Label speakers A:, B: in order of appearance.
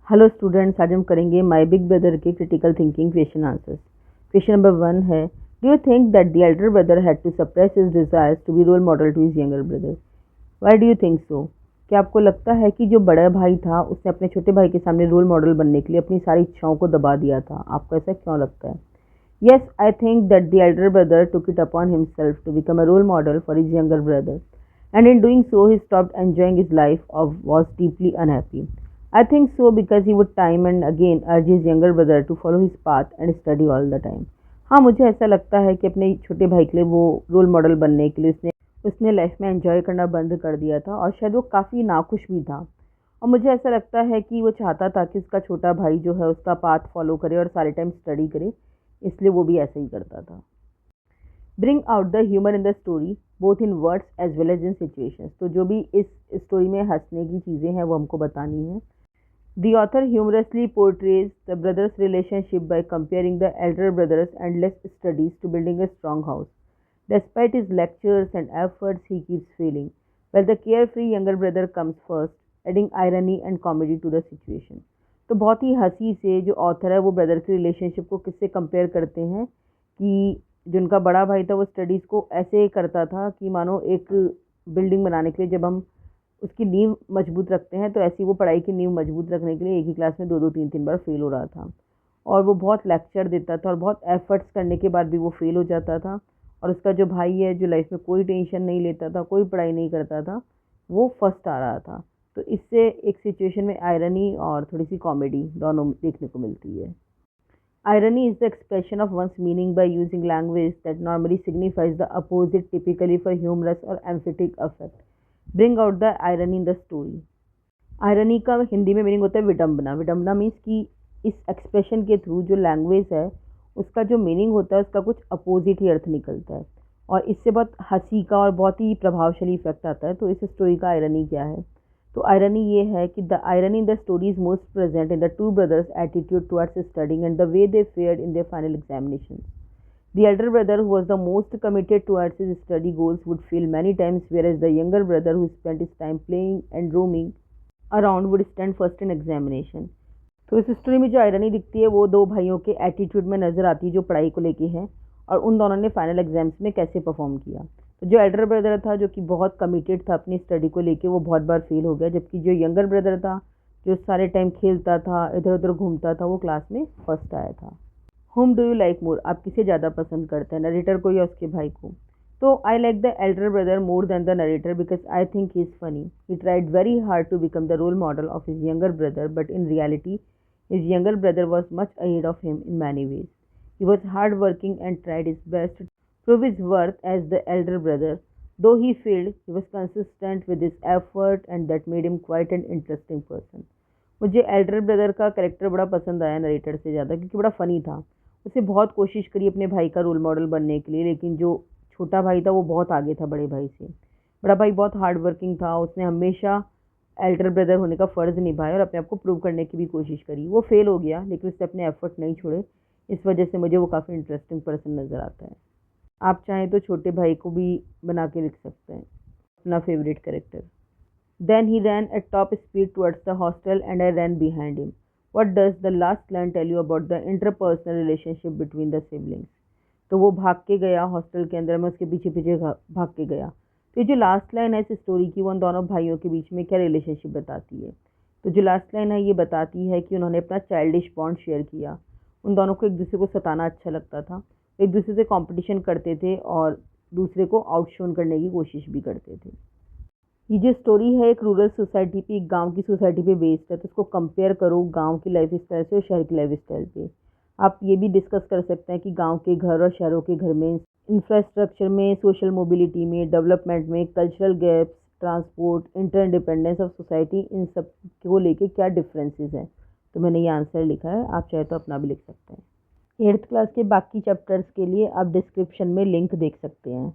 A: Hello students, आज हम करेंगे माय बिग ब्रदर के critical thinking question answers. Question number 1 है, do you think that the elder brother had to suppress his desires to be role model to his younger brother? Why do you think so? क्या आपको लगता है कि जो बड़ा भाई था उसने अपने छोटे भाई के सामने रोल मॉडल बनने के लिए अपनी सारी इच्छाओं को दबा दिया था? आपको ऐसा क्यों लगता है? Yes, I think that the elder brother took it upon himself to become a role model for his younger brother, and in doing so, he stopped enjoying his life or was deeply unhappy. I think so because he would time and again urge his younger brother to follow his path and study all the time. हाँ, मुझे ऐसा लगता है कि अपने छोटे भाई के लिए वो रोल मॉडल बनने के लिए उसने लाइफ में एंजॉय करना बंद कर दिया था और शायद वो काफ़ी नाखुश भी था। और मुझे ऐसा लगता है कि वो चाहता था कि उसका छोटा भाई जो है उसका पाथ फॉलो करे और सारे टाइम स्टडी करे, इसलिए वो भी ऐसे ही करता था। Bring out the humour in the story both in words as well as in situations. तो जो भी इस स्टोरी में हंसने की चीज़ें हैं वो हमको बतानी है। The author humorously portrays the brothers' relationship by comparing the elder brother's endless studies to building a strong house. Despite his lectures and efforts, he keeps failing, while the carefree younger brother comes first, adding irony and comedy to the situation. तो बहुत ही हंसी से जो author है वो brother की relationship को किससे कंपेयर करते हैं कि जो उनका बड़ा भाई था वो स्टडीज़ को ऐसे करता था कि मानो एक बिल्डिंग बनाने के लिए जब हम उसकी नींव मजबूत रखते हैं तो ऐसी वो पढ़ाई की नींव मजबूत रखने के लिए एक ही क्लास में दो दो तीन तीन बार फेल हो रहा था। और वो बहुत लेक्चर देता था और बहुत एफर्ट्स करने के बाद भी वो फेल हो जाता था। और उसका जो भाई है जो लाइफ में कोई टेंशन नहीं लेता था, कोई पढ़ाई नहीं करता था, वो फर्स्ट आ रहा था। तो इससे एक सिचुएशन में आयरनी और थोड़ी सी कॉमेडी दोनों देखने को मिलती है। Irony is the expression of one's meaning by using language that normally signifies the opposite, typically for humorous or emphatic effect. Bring out the irony in the story. Irony का हिंदी में meaning होता है विडम्बना। विडम्बना मीन्स कि इस expression के through जो लैंग्वेज है उसका जो मीनिंग होता है उसका कुछ अपोजिट ही अर्थ निकलता है और इससे बहुत हंसी का और बहुत ही प्रभावशाली इफेक्ट आता है। तो इस स्टोरी का आयरनी क्या है? तो आयरनी ये है कि the irony in the story is most present in the two brothers attitude towards studying and the way they fared in their final examination. The elder brother, who was the most committed towards his study goals, would fail many times, whereas the younger brother, who spent his time playing and roaming around, would stand first in examination. तो इस story में जो irony दिखती है वो दो भाइयों के एटीट्यूड में नज़र आती है जो पढ़ाई को लेके है और उन दोनों ने फाइनल एग्जाम्स में कैसे परफॉर्म किया। तो जो एल्डर ब्रदर था जो कि बहुत कमिटेड था अपनी स्टडी को लेके, वो बहुत बार फेल हो गया, जबकि जो यंगर ब्रदर था जो सारे टाइम खेलता था, इधर उधर घूमता था, वो क्लास में फर्स्ट आया था। Home do you like more? आप किसे ज़्यादा पसंद करते हैं, नरेटर को या उसके भाई को? तो I like the elder brother more than the narrator because I think he is funny. He tried very hard to become the role model of his younger brother, but in reality his younger brother was much ahead of him in many ways. He was hard-working and tried his best to prove his worth as the elder brother. Though he failed, he was consistent with his effort and that made him quite an interesting person. मुझे Elder brother का character बड़ा पसंद आया narrator से ज़्यादा, क्योंकि बड़ा funny था। उसने बहुत कोशिश करी अपने भाई का रोल मॉडल बनने के लिए, लेकिन जो छोटा भाई था वो बहुत आगे था बड़े भाई से। बड़ा भाई बहुत हार्ड वर्किंग था, उसने हमेशा एल्डर ब्रदर होने का फ़र्ज़ निभाया और अपने आप को प्रूव करने की भी कोशिश करी। वो फेल हो गया लेकिन उसने अपने एफर्ट नहीं छोड़े। इस वजह से मुझे वो काफ़ी इंटरेस्टिंग पर्सन नज़र आता है। आप चाहें तो छोटे भाई को भी बना के लिख सकते हैं अपना favourite character. Then he ran at top speed towards the hostel and I ran behind him. What does the last line tell you about the interpersonal relationship between the siblings? तो वो भाग के गया हॉस्टल के अंदर, मैं उसके पीछे पीछे भाग के गया। तो ये जो लास्ट लाइन है इस स्टोरी की, वो उन दोनों भाइयों के बीच में क्या रिलेशनशिप बताती है? तो जो लास्ट लाइन है ये बताती है कि उन्होंने अपना चाइल्डिश बॉन्ड शेयर किया। उन दोनों को एक दूसरे को सताना अच्छा लगता था, एक दूसरे से कंपटीशन करते थे और दूसरे को आउटशोन करने की कोशिश भी करते थे। ये जो स्टोरी है एक रूरल सोसाइटी पे, एक गांव की सोसाइटी पे बेस्ड है। तो इसको कंपेयर करो गांव की लाइफ स्टाइल से और शहर की लाइफ स्टाइल पे। आप ये भी डिस्कस कर सकते हैं कि गांव के घर और शहरों के घर में इंफ्रास्ट्रक्चर में, सोशल मोबिलिटी में, डेवलपमेंट में, cultural gaps, transport, interdependence of society, इन सब को लेके क्या डिफरेंसेस हैं। तो मैंने ये आंसर लिखा है, आप चाहे तो अपना भी लिख सकते हैं। 8th क्लास के बाकी चैप्टर्स के लिए आप डिस्क्रिप्शन में लिंक देख सकते हैं।